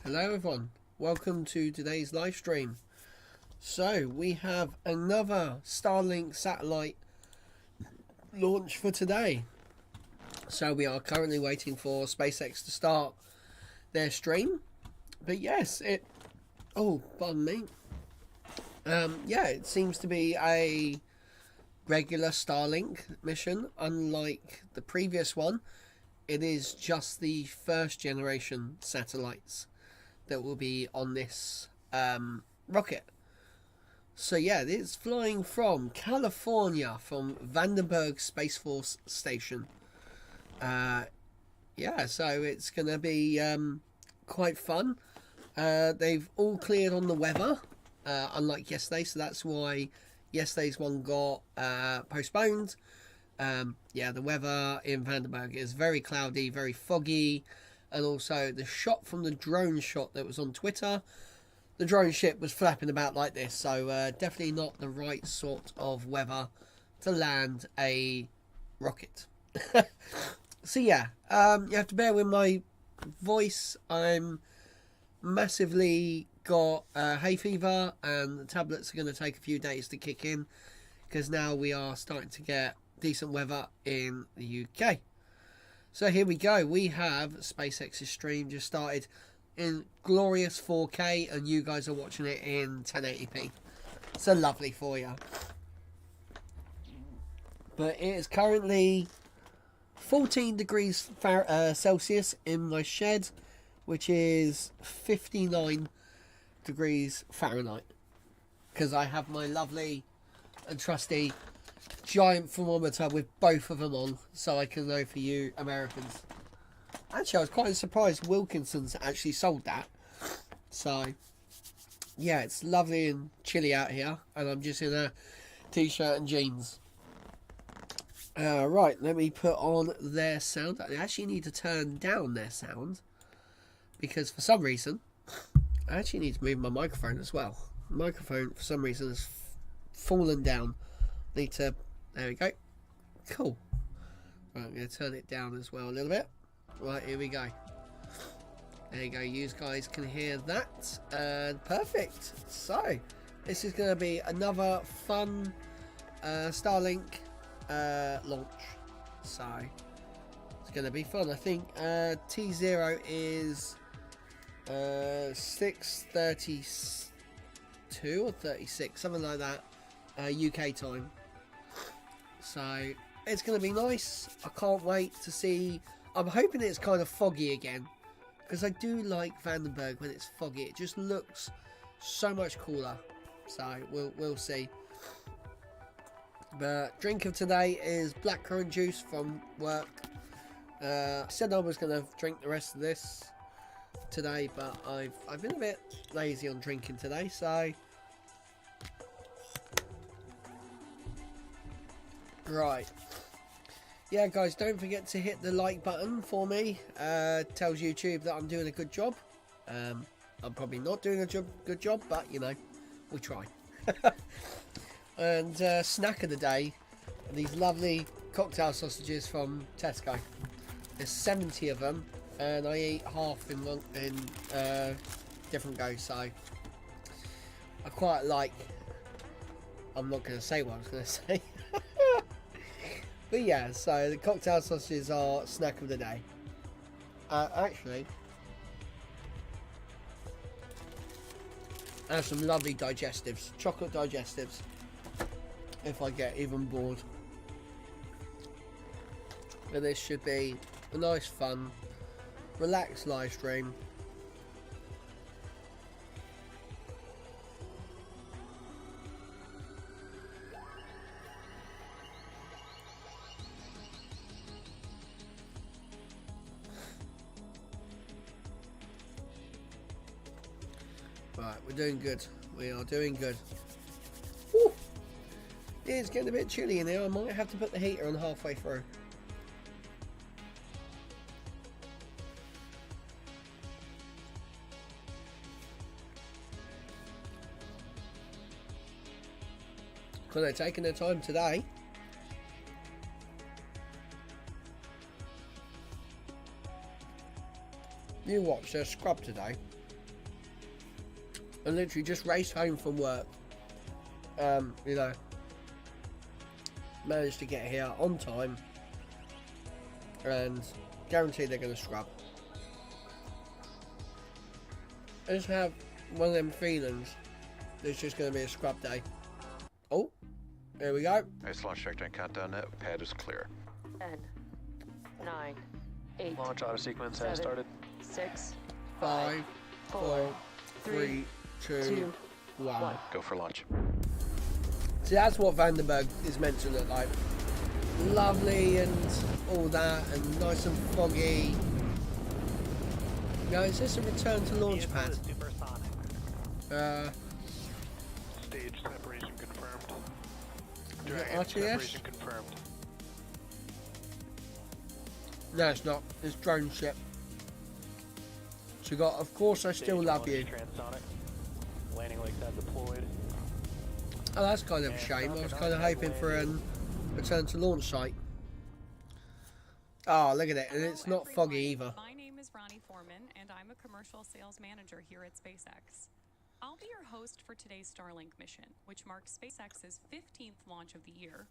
Hello everyone, welcome to today's live stream. So we have another Starlink satellite launch for today. So we are currently waiting for SpaceX to start their stream. But yes, pardon me. It seems to be a regular Starlink mission, unlike the previous one. It is just the first generation satellites that will be on this rocket. So yeah, it's flying from California, from Vandenberg Space Force Station. So it's going to be quite fun. They've all cleared on the weather, unlike yesterday, so that's why yesterday's one got postponed. The weather in Vandenberg is very cloudy, very foggy. And also the shot from the drone shot that was on Twitter, the drone ship was flapping about like this. So definitely not the right sort of weather to land a rocket. So yeah, you have to bear with my voice. I'm massively got hay fever, and the tablets are going to take a few days to kick in, because now we are starting to get decent weather in the UK. So here we go. We have SpaceX's stream just started in glorious 4K, and you guys are watching it in 1080p. So lovely for you. But it is currently 14 degrees Celsius in my shed, which is 59 degrees Fahrenheit. Because I have my lovely and trusty giant thermometer with both of them on, so I can know for you Americans. Actually, I was quite surprised Wilkinson's actually sold that. So yeah, it's lovely and chilly out here, and I'm just in a t-shirt and jeans. Right, let me put on their sound. I actually need to turn down their sound, because for some reason I actually need to move my microphone as well. The microphone for some reason has fallen down. Need to, there we go. Cool. Right, I'm going to turn it down as well a little bit. Right, here we go. There you go, you guys can hear that. Perfect. So this is going to be another fun Starlink launch. So it's going to be fun. I think T0 is 6:32 or 36, something like that, UK time. So it's going to be nice. I can't wait to see. I'm hoping it's kind of foggy again, because I do like Vandenberg when it's foggy. It just looks so much cooler. So we'll see. But drink of today is blackcurrant juice from work. I said I was going to drink the rest of this today, but I've been a bit lazy on drinking today, so right. Yeah, guys, don't forget to hit the like button for me. Tells YouTube that I'm doing a good job. I'm probably not doing a good job, but you know, we try. And snack of the day, these lovely cocktail sausages from Tesco. There's 70 of them, and I eat half in different goes. So I quite like. I'm not going to say what I was going to say. But yeah, so the cocktail sausages are snack of the day. Actually, I have some lovely digestives, chocolate digestives, if I get even bored. But this should be a nice, fun, relaxed live stream. Right, we're doing good. We are doing good. Woo! It's getting a bit chilly in here. I might have to put the heater on halfway through. Because they're taking their time today. You watch their scrub today. I literally just raced home from work. You know, managed to get here on time, and guarantee they're going to scrub. I just have one of them feelings that it's just going to be a scrub day. Oh, there we go. Nice launch trajectory countdown net. Pad is clear. 10, 9, 8. Launch auto sequence has started. 6, 5, 4, 3, 2, 1. Go for launch. See, that's what Vandenberg is meant to look like. Lovely and all that, and nice and foggy. Now, is this a return to launch pad? Stage separation confirmed. Is it Dragon RTS? separation confirmed. No, it's not. It's drone ship. So you got, of course, I still Stage love launch you. Transonic. Landing legs have deployed. Oh, that's kind of a shame. I was kind of hoping for a return to launch site. Oh, look at it. And it's not foggy either. My name is Ronnie Foreman, and I'm a commercial sales manager here at SpaceX. I'll be your host for today's Starlink mission, which marks SpaceX's 15th launch of the year,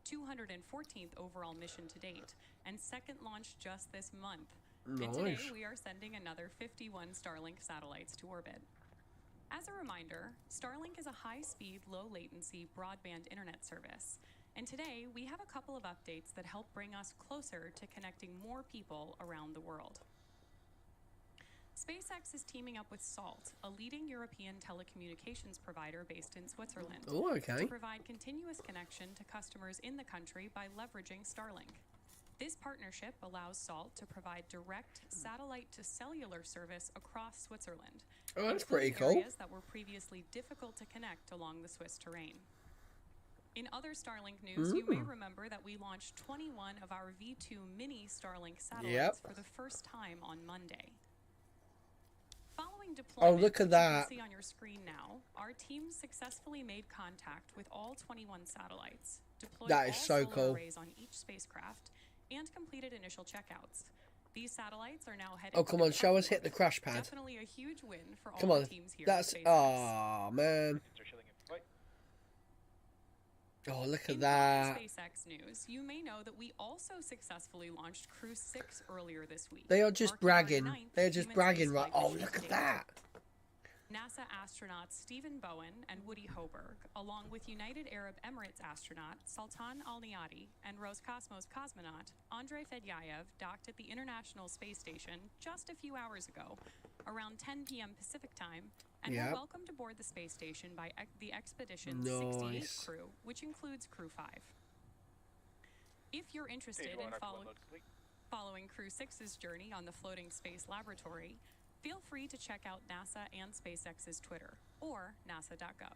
214th overall mission to date, and second launch just this month. Nice. And today we are sending another 51 Starlink satellites to orbit. As a reminder, Starlink is a high-speed, low-latency broadband internet service. And today, we have a couple of updates that help bring us closer to connecting more people around the world. SpaceX is teaming up with Salt, a leading European telecommunications provider based in Switzerland, Oh, okay. to provide continuous connection to customers in the country by leveraging Starlink. This partnership allows Salt to provide direct satellite-to-cellular service across Switzerland. Oh, that's pretty cool. Areas that were previously difficult to connect along the Swiss terrain. In other Starlink news, you may remember that we launched 21 of our V2 mini Starlink satellites for the first time on Monday. Following deployment, look at which that. you can see on your screen now, our team successfully made contact with all 21 satellites, deployed That is all so solar cool. arrays on each spacecraft, and completed initial checkouts. These satellites are now headed. Oh, come on, show us hit the crash pad. Definitely a huge win for all Come the on. teams here. That's, at SpaceX. oh, man. Oh, look at In that. other SpaceX news, you may know that we also successfully launched Crew 6 earlier this week. They are just marking our bragging. 9th They're just human bragging, spaceflight right? Oh, mission look to at date. that. NASA astronauts Stephen Bowen and Woody Hoberg, along with United Arab Emirates astronaut Sultan Al Niyadi and Roscosmos cosmonaut Andrei Fedyayev, docked at the International Space Station just a few hours ago, around 10 p.m. Pacific time, and were welcomed aboard the space station by the Expedition's 68 crew, which includes Crew 5. If you're interested in following Crew 6's journey on the floating space laboratory, feel free to check out NASA and SpaceX's Twitter, or nasa.gov.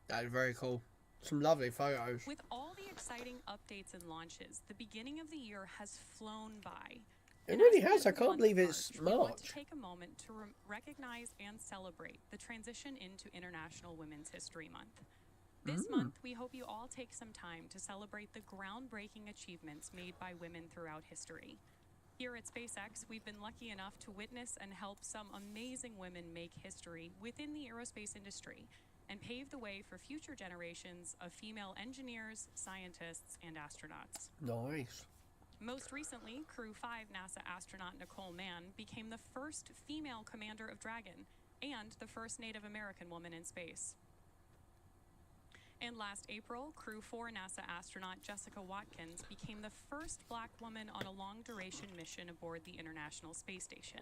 That is very cool. Some lovely photos. With all the exciting updates and launches, the beginning of the year has flown by. It And really as we has. I move can't on believe to it's March, we want March. to take a moment to recognize and celebrate the transition into International Women's History Month. This month, we hope you all take some time to celebrate the groundbreaking achievements made by women throughout history. Here at SpaceX, we've been lucky enough to witness and help some amazing women make history within the aerospace industry and pave the way for future generations of female engineers, scientists, and astronauts. Nice. Most recently, Crew 5 NASA astronaut Nicole Mann became the first female commander of Dragon and the first Native American woman in space. And last April, Crew 4 NASA astronaut Jessica Watkins became the first Black woman on a long-duration mission aboard the International Space Station.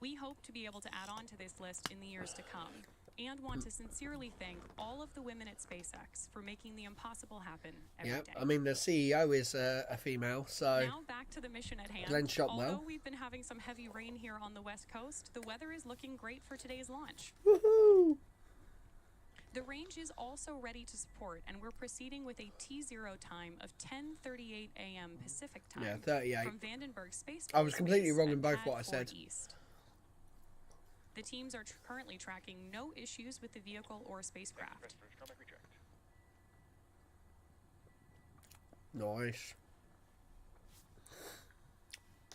We hope to be able to add on to this list in the years to come, and want to sincerely thank all of the women at SpaceX for making the impossible happen every day. I mean, the CEO is a female, so... Now back to the mission at hand. Glenn Shotwell. Although we've been having some heavy rain here on the West Coast, the weather is looking great for today's launch. Woohoo! The range is also ready to support, and we're proceeding with a T0 time of 10:38 a.m. Pacific time. Yeah, 38. From Vandenberg Space. I was completely wrong in at both Pad what I 4 said. East. The teams are currently tracking no issues with the vehicle or spacecraft. Nice.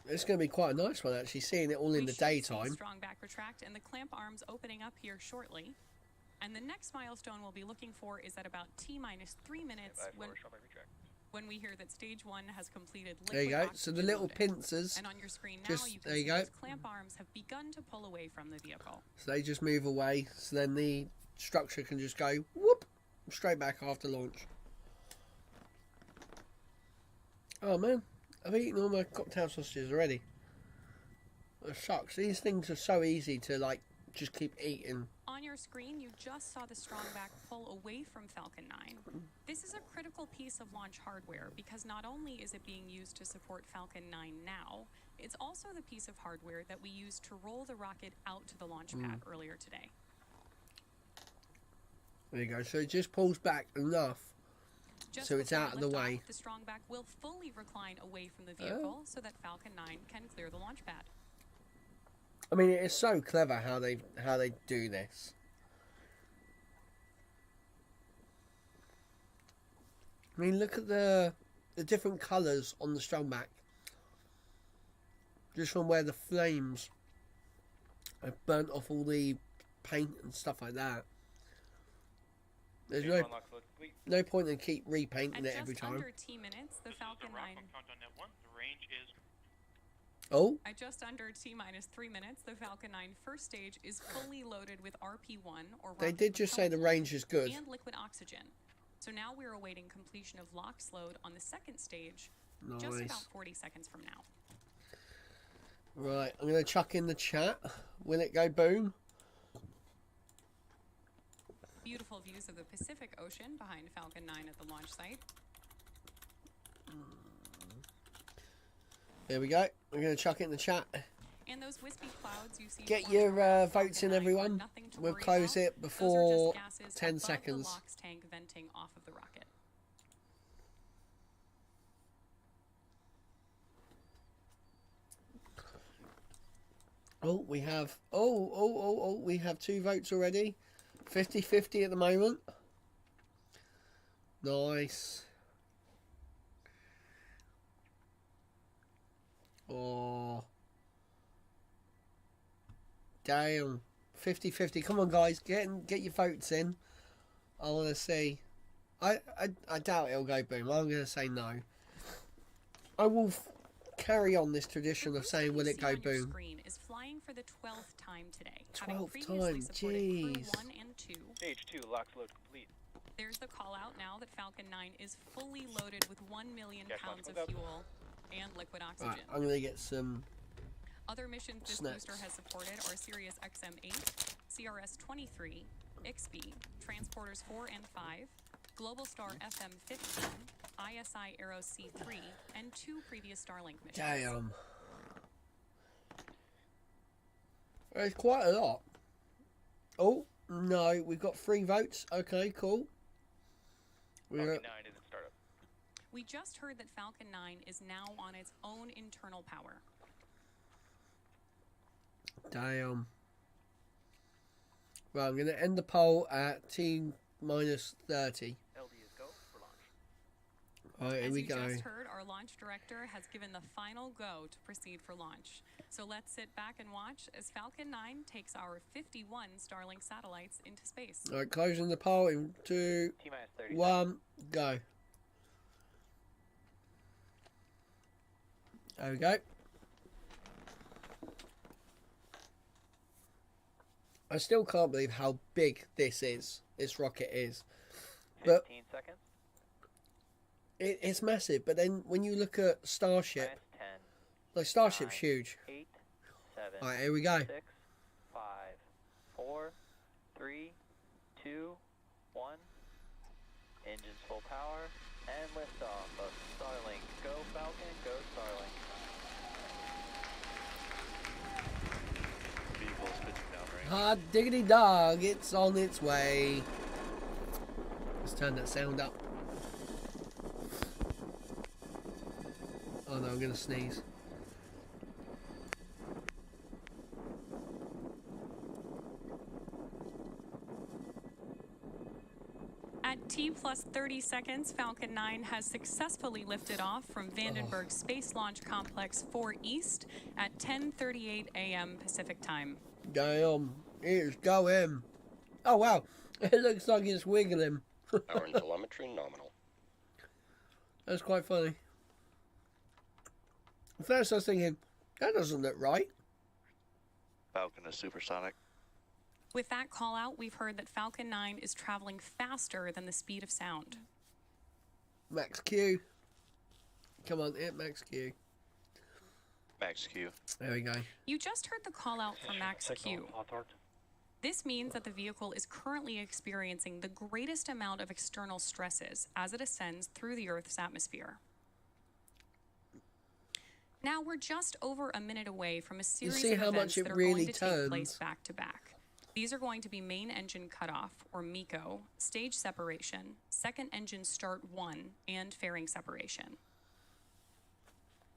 It's going to be quite a nice one, actually, seeing it all in the We should see daytime. strong back retract and the clamp arms opening up here shortly. And the next milestone we'll be looking for is at about T-minus 3 minutes when we hear that stage 1 has completed liquid There you go. So the oxygen little loading. pincers, And on your screen now, just you can there you see go. those clamp arms have begun to pull away from the vehicle. So they just move away. So then the structure can just go whoop straight back after launch. Oh man, I've eaten all my cocktail sausages already. Oh, shucks, these things are so easy to like just keep eating. On your screen, you just saw the strongback pull away from Falcon 9. This is a critical piece of launch hardware because not only is it being used to support Falcon 9 now, it's also the piece of hardware that we used to roll the rocket out to the launch pad earlier today. There you go. So it just pulls back enough Just so it's before out of the liftoff, way. The strongback will fully recline away from the vehicle so that Falcon 9 can clear the launch pad. I mean, it is so clever how they do this. I mean, look at the different colours on the strongback. Just from where the flames have burnt off all the paint and stuff like that. There's no point in keep repainting it every At just time. under T minutes, the Falcon 9... Oh, At just under T-minus 3 minutes, the Falcon 9 first stage is fully loaded with RP-1, or they rocket did just say the propellant range is good. and liquid oxygen. So now we're awaiting completion of LOX load on the second stage, just Nice. about 40 seconds from now. Right, I'm going to chuck in the chat. Will it go boom? Beautiful views of the Pacific Ocean behind Falcon 9 at the launch site. There we go. I'm going to chuck it in the chat. And those wispy clouds you see Get forming your around votes Falcon in, 9 are everyone. nothing to We'll worry close about. it Those are before just gases 10 above seconds. the LOX tank venting off of the rocket. Oh, we have... we have 2 votes already. 50-50 at the moment. Nice. Oh. Damn. 50-50. Come on, guys. Get your votes in. I want to see. I doubt it'll go boom. I'm going to say no. I will carry on this tradition of saying, will it go boom? Screen is flying for the 12th time today. 12th having time, previously supported jeez. Crew 1 and 2. Stage 2, LOX load complete. There's the call out now that Falcon 9 is fully loaded with 1 million pounds of fuel and liquid oxygen. Right, I'm going to get some... Other missions this Snaps. booster has supported are Sirius XM-8, CRS-23, IXB, Transporters 4 and 5, Globalstar FM-15, ISI Aero C3, and 2 previous Starlink missions. Damn. There's quite a lot. Oh, no, we've got 3 votes. Okay, cool. Falcon 9 isn't startup. We just heard that Falcon 9 is now on its own internal power. Damn. Right, I'm going to end the poll at T-30. LD is go for launch. Right, here As we you go. just heard, our launch director has given the final go to proceed for launch. So let's sit back and watch as Falcon 9 takes our 51 Starlink satellites into space. Alright, closing the poll in 2, T-minus 30 1, go. There we go. I still can't believe how big this rocket is. But 15 seconds. it's massive, but then when you look at Starship, Minus 10, like Starship's 9, huge. 8, 7, Alright, here we go. 6, 5, 4, 3, 2, 1. Engines full power and liftoff of Starlink. Go Falcon, go Starlink. Vehicle is pitching downrange. Hot diggity dog, it's on its way. Let's turn that sound up. Oh no, I'm gonna sneeze. At T plus 30 seconds, Falcon 9 has successfully lifted off from Vandenberg Space Launch Complex 4 East at 10:38 a.m. Pacific Time. Damn, it's going. Oh wow, It looks like it's wiggling. Power and telemetry nominal. That's quite funny. At first I was thinking, that doesn't look right. Falcon is supersonic. With that call out, we've heard that Falcon 9 is traveling faster than the speed of sound. Max Q. Come on, hit Max Q. Max Q. There we go. You just heard the call out for Max Q. This means that the vehicle is currently experiencing the greatest amount of external stresses as it ascends through the Earth's atmosphere. Now we're just over a minute away from a series of events that are going to take place back to back. These are going to be main engine cutoff, or MECO, stage separation, second engine start 1, and fairing separation.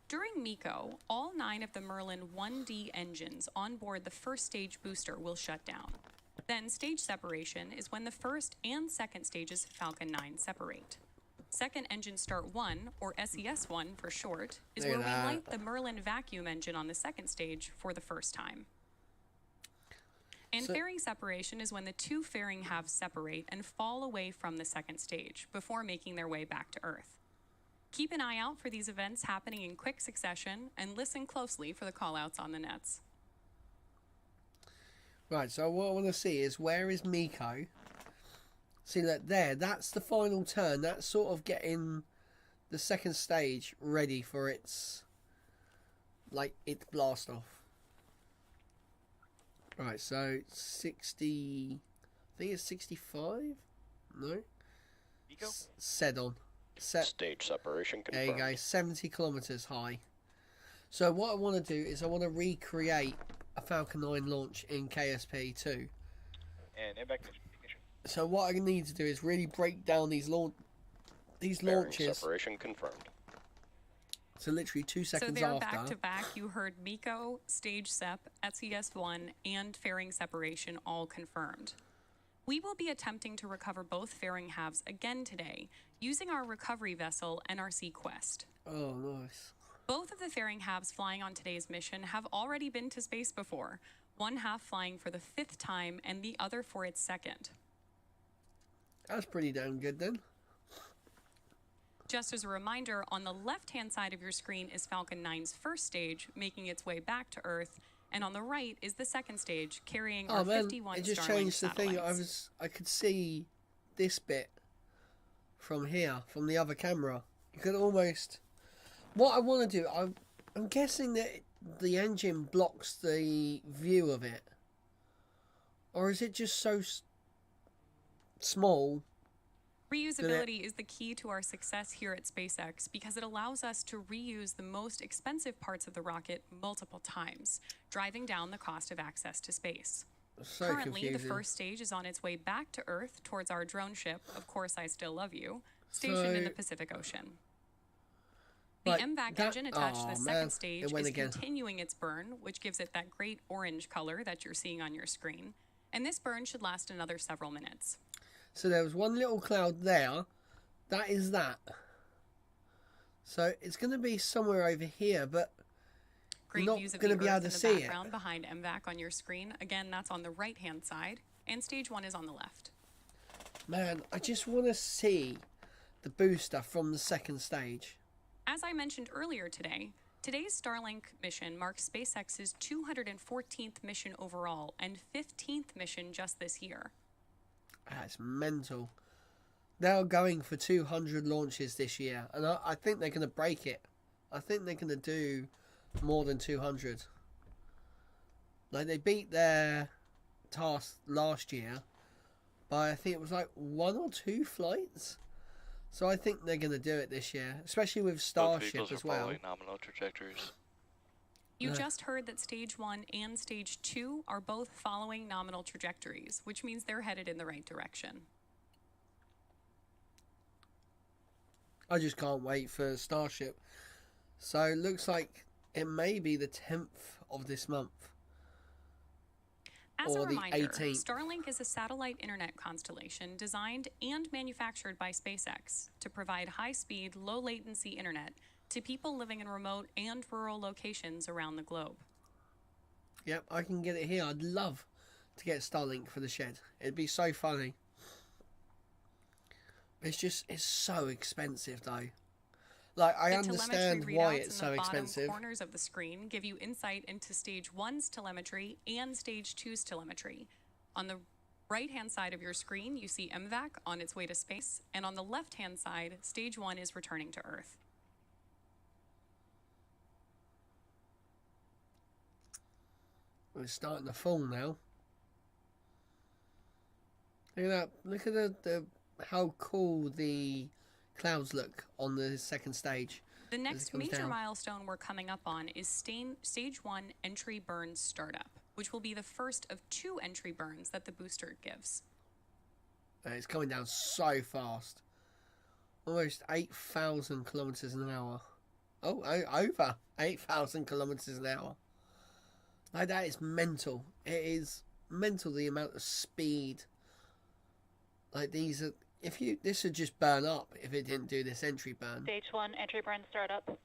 During MECO, all 9 of the Merlin 1D engines on board the first stage booster will shut down. Then stage separation is when the first and second stages of Falcon 9 separate. Second engine start 1, or SES1 for short, is where we light the Merlin vacuum engine on the second stage for the first time. And fairing separation is when the 2 fairing halves separate and fall away from the second stage before making their way back to Earth. Keep an eye out for these events happening in quick succession and listen closely for the callouts on the nets. Right, so what I want to see is, where is MECO? See that there, that's the final turn. That's sort of getting the second stage ready for its blast off. Right, so 60, I think it's 65? No? Sedon. Stage separation confirmed. There you go, 70 kilometers high. So what I want to do is I want to recreate a Falcon 9 launch in KSP2. And impact. So what I need to do is really break down these Fairing launches. separation confirmed. So literally 2 seconds so there, after. back to back, you heard MECO, stage sep, SES1, and fairing separation all confirmed. We will be attempting to recover both fairing halves again today, using our recovery vessel NRC Quest. Oh, nice. Both of the fairing halves flying on today's mission have already been to space before, one half flying for the 5th time and the other for its 2nd. That's pretty damn good then. Just as a reminder, on the left-hand side of your screen is Falcon 9's first stage, making its way back to Earth, and on the right is the second stage, carrying our 51 Starlink it just changed the thing. satellites. I could see this bit from here, from the other camera. You could almost... What I want to do, I'm guessing that the engine blocks the view of it. Or is it just so small? Reusability is the key to our success here at SpaceX because it allows us to reuse the most expensive parts of the rocket multiple times, driving down the cost of access to space. So Currently, confusing. the first stage is on its way back to Earth towards our drone ship, Of Course I Still Love You, stationed in the Pacific Ocean. The MVAC engine attached to the second stage is continuing its burn, which gives it that great orange color that you're seeing on your screen, and this burn should last another several minutes. So there was one little cloud there. That is that. So it's going to be somewhere over here, but Great you're views not of going to the be able Earth to in the see it. background behind MVAC on your screen. Again, that's on the right-hand side, and stage 1 is on the left. Man, I just want to see the booster from the second stage. As I mentioned earlier today, today's Starlink mission marks SpaceX's 214th mission overall and 15th mission just this year. That's mental. They're going for 200 launches this year, and I think they're going to break it. I think they're going to do more than 200. Like, they beat their task last year by, I think it was like 1 or 2 flights. So I think they're going to do it this year, especially with Starship as well. Following nominal trajectories. You just heard that stage 1 and stage 2 are both following nominal trajectories, which means they're headed in the right direction. I just can't wait for Starship. So it looks like it may be the 10th of this month. As a or the reminder, 18th. Starlink is a satellite internet constellation designed and manufactured by SpaceX to provide high-speed, low-latency internet to people living in remote and rural locations around the globe. Yep, I can get it here. I'd love to get Starlink for the shed. It'd be so funny. It's so expensive though. Like, I The understand telemetry why readouts it's in so the bottom expensive. corners of the screen give you insight into Stage 1's telemetry and Stage 2's telemetry. On the right-hand side of your screen, you see MVAC on its way to space, and on the left-hand side, Stage 1 is returning to Earth. It's starting to fall now. Look at that. Look at the how cool the clouds look on the second stage. The next comes major down. milestone we're coming up on is Stage 1 entry burn startup, which will be the first of 2 entry burns that the booster gives. It's coming down so fast. Almost 8,000 kilometers an hour. Oh, over 8,000 kilometers an hour. Like, that is mental. It is mental, the amount of speed. Like, these are... This would just burn up if it didn't do this entry burn. Stage 1 entry burn startup.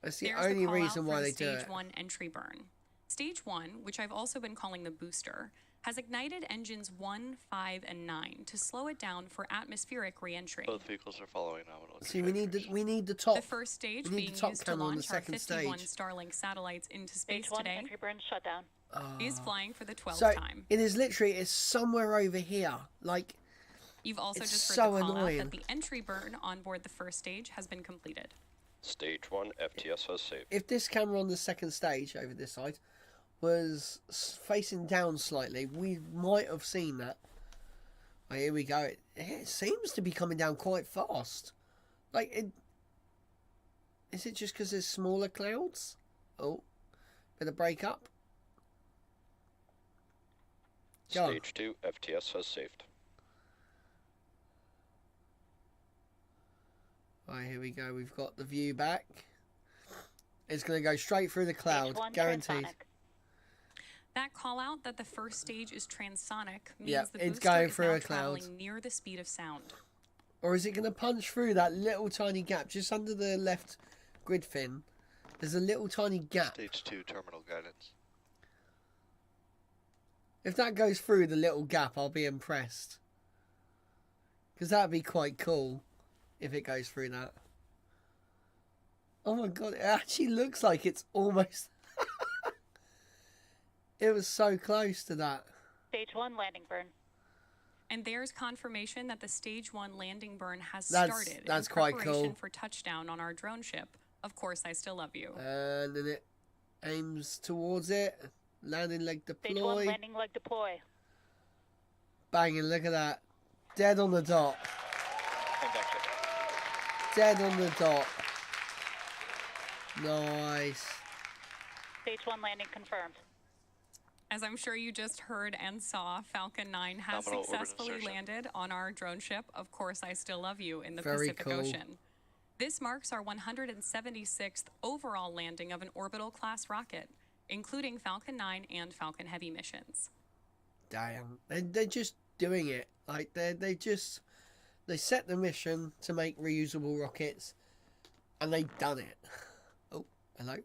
That's the There's only call reason out why for they the do Stage it. 1 entry burn. Stage 1, which I've also been calling the booster, has ignited engines 1, 5, and 9 to slow it down for atmospheric re-entry. Both vehicles are following nominal See, we need the The top. first stage we need being the top used to camera on the launch our second 51 stage. Starlink satellites into space Stage 1 today entry burn shutdown. is flying for the 12th So time. it is literally, it's somewhere over here. Like, You've also it's just heard so the call annoying. out that the entry burn on board the first stage has been completed. Stage 1 FTS has saved. if this camera on the second stage over this side was facing down slightly, we might have seen that. Oh, here we go. It seems to be coming down quite fast. Like, is it just because there's smaller clouds? Oh, bit of break up. Go on. Stage 2 FTS has saved. Right, here we go. We've got the view back. It's going to go straight through the cloud, Stage 1 guaranteed. transonic. That call out that the first stage is transonic means Yep, the it's booster going is through now a cloud. traveling near the speed of sound. Or is it going to punch through that little tiny gap just under the left grid fin? There's a little tiny gap. Stage 2 terminal guidance. If that goes through the little gap, I'll be impressed. Because that'd be quite cool if it goes through that. Oh my god, it actually looks like it's almost... It was so close to that. Stage 1 landing burn. And there's confirmation that the Stage 1 landing burn has That's started in quite preparation cool. for touchdown on our drone ship. Of course, I still love you. And then it aims towards it. Landing leg Stage 1 deploy. landing leg deploy. Banging, look at that. Dead on the dot. Induction. Dead on the dot. Nice. Stage 1 landing confirmed. As I'm sure you just heard and saw, Falcon 9 has Nominal orbit successfully insertion. landed on our drone ship, Of Course I Still Love You, in the Very Pacific cool. Ocean. This marks our 176th overall landing of an orbital-class rocket, including Falcon 9 and Falcon Heavy missions. Damn. They're just doing it. Like, they set the mission to make reusable rockets, and they've done it. Oh, hello.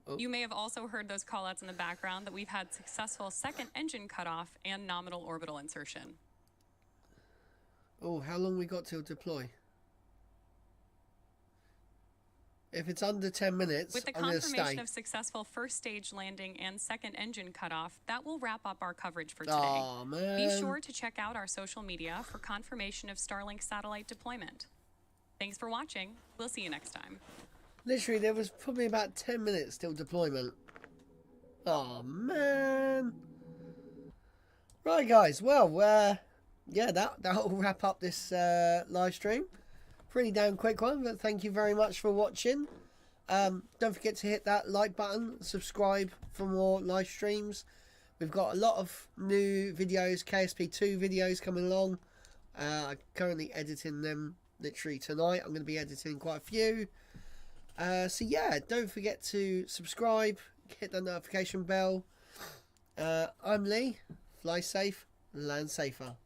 Oh. You may have also heard those callouts in the background that we've had successful second engine cutoff and nominal orbital insertion. Oh, how long we got till deploy? If it's under 10 minutes, With the I'm going to confirmation stay. of successful first stage landing and second engine cutoff, that will wrap up our coverage for today. Aw, man. Be sure to check out our social media for confirmation of Starlink satellite deployment. Thanks for watching. We'll see you next time. Literally, there was probably about 10 minutes till deployment. Oh, man. Right, guys. Well, yeah, that'll wrap up this live stream. Pretty damn quick one, but thank you very much for watching. Don't forget to hit that like button, subscribe for more live streams. We've got a lot of new videos, KSP2 videos coming along. I'm currently editing them literally tonight. I'm going to be editing quite a few. So yeah, don't forget to subscribe, hit the notification bell. I'm Lee. Fly safe, land safer.